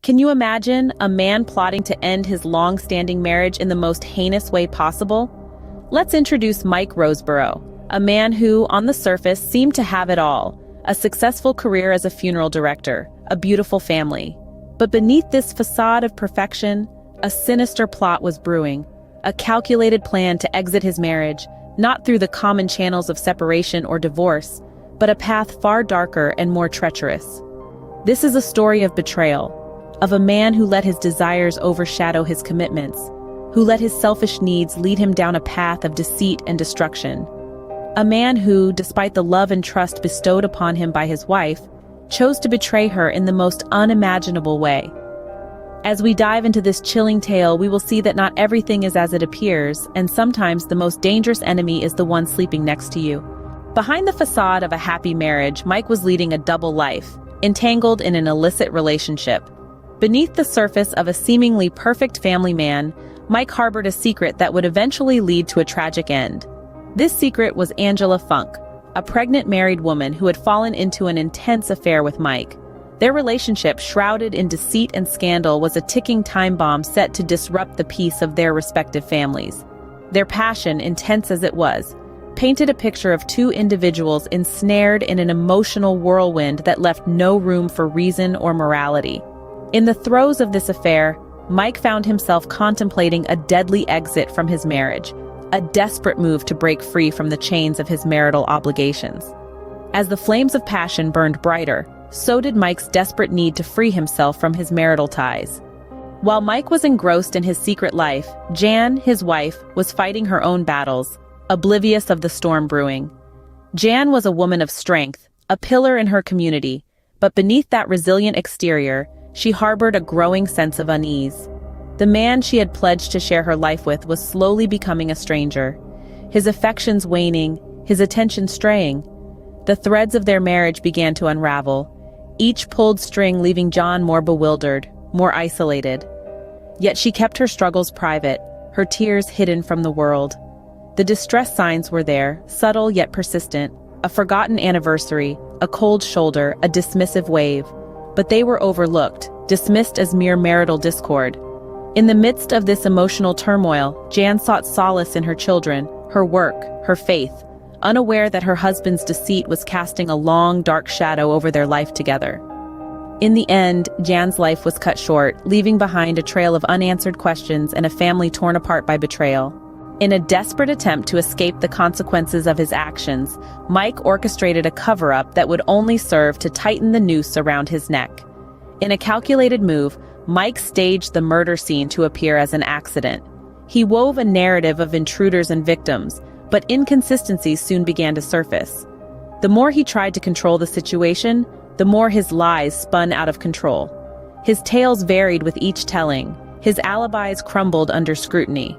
Can you imagine a man plotting to end his long-standing marriage in the most heinous way possible? Let's introduce Mike Roseboro, a man who, on the surface, seemed to have it all: a successful career as a funeral director, a beautiful family. But beneath this facade of perfection, a sinister plot was brewing, a calculated plan to exit his marriage, not through the common channels of separation or divorce, but a path far darker and more treacherous. This is a story of betrayal, of a man who let his desires overshadow his commitments, who let his selfish needs lead him down a path of deceit and destruction. A man who, despite the love and trust bestowed upon him by his wife, chose to betray her in the most unimaginable way. As we dive into this chilling tale, we will see that not everything is as it appears, and sometimes the most dangerous enemy is the one sleeping next to you. Behind the facade of a happy marriage, Mike was leading a double life, entangled in an illicit relationship. Beneath the surface of a seemingly perfect family man, Mike harbored a secret that would eventually lead to a tragic end. This secret was Angela Funk, a pregnant married woman who had fallen into an intense affair with Mike. Their relationship, shrouded in deceit and scandal, was a ticking time bomb set to disrupt the peace of their respective families. Their passion, intense as it was, painted a picture of two individuals ensnared in an emotional whirlwind that left no room for reason or morality. In the throes of this affair, Mike found himself contemplating a deadly exit from his marriage, a desperate move to break free from the chains of his marital obligations. As the flames of passion burned brighter, so did Mike's desperate need to free himself from his marital ties. While Mike was engrossed in his secret life, Jan, his wife, was fighting her own battles, oblivious of the storm brewing. Jan was a woman of strength, a pillar in her community, but beneath that resilient exterior, she harbored a growing sense of unease. The man she had pledged to share her life with was slowly becoming a stranger, his affections waning, his attention straying. The threads of their marriage began to unravel, each pulled string leaving Jan more bewildered, more isolated. Yet she kept her struggles private, her tears hidden from the world. The distress signs were there, subtle yet persistent: a forgotten anniversary, a cold shoulder, a dismissive wave. But they were overlooked, dismissed as mere marital discord. In the midst of this emotional turmoil, Jan sought solace in her children, her work, her faith, unaware that her husband's deceit was casting a long, dark shadow over their life together. In the end, Jan's life was cut short, leaving behind a trail of unanswered questions and a family torn apart by betrayal. In a desperate attempt to escape the consequences of his actions, Mike orchestrated a cover-up that would only serve to tighten the noose around his neck. In a calculated move, Mike staged the murder scene to appear as an accident. He wove a narrative of intruders and victims, but inconsistencies soon began to surface. The more he tried to control the situation, the more his lies spun out of control. His tales varied with each telling, his alibis crumbled under scrutiny.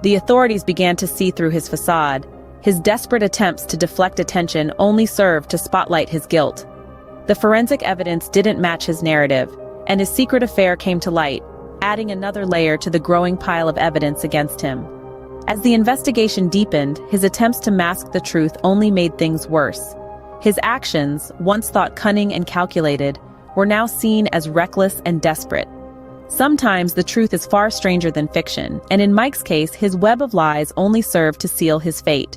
The authorities began to see through his facade. His desperate attempts to deflect attention only served to spotlight his guilt. The forensic evidence didn't match his narrative, and his secret affair came to light, adding another layer to the growing pile of evidence against him. As the investigation deepened, his attempts to mask the truth only made things worse. His actions, once thought cunning and calculated, were now seen as reckless and desperate. Sometimes the truth is far stranger than fiction, and in Mike's case, his web of lies only served to seal his fate.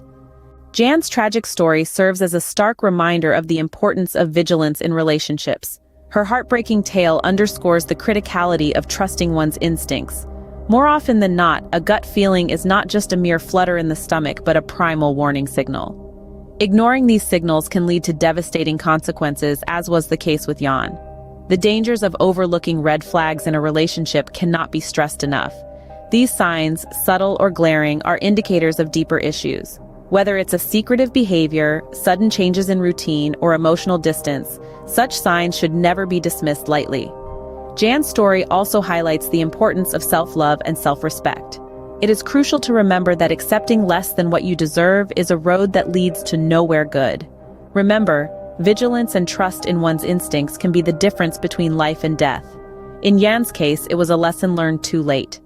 Jan's tragic story serves as a stark reminder of the importance of vigilance in relationships. Her heartbreaking tale underscores the criticality of trusting one's instincts. More often than not, a gut feeling is not just a mere flutter in the stomach, but a primal warning signal. Ignoring these signals can lead to devastating consequences, as was the case with Jan. The dangers of overlooking red flags in a relationship cannot be stressed enough. These signs, subtle or glaring, are indicators of deeper issues. Whether it's a secretive behavior, sudden changes in routine, or emotional distance, such signs should never be dismissed lightly. Jan's story also highlights the importance of self-love and self-respect. It is crucial to remember that accepting less than what you deserve is a road that leads to nowhere good. Remember, vigilance and trust in one's instincts can be the difference between life and death. In Jan's case, it was a lesson learned too late.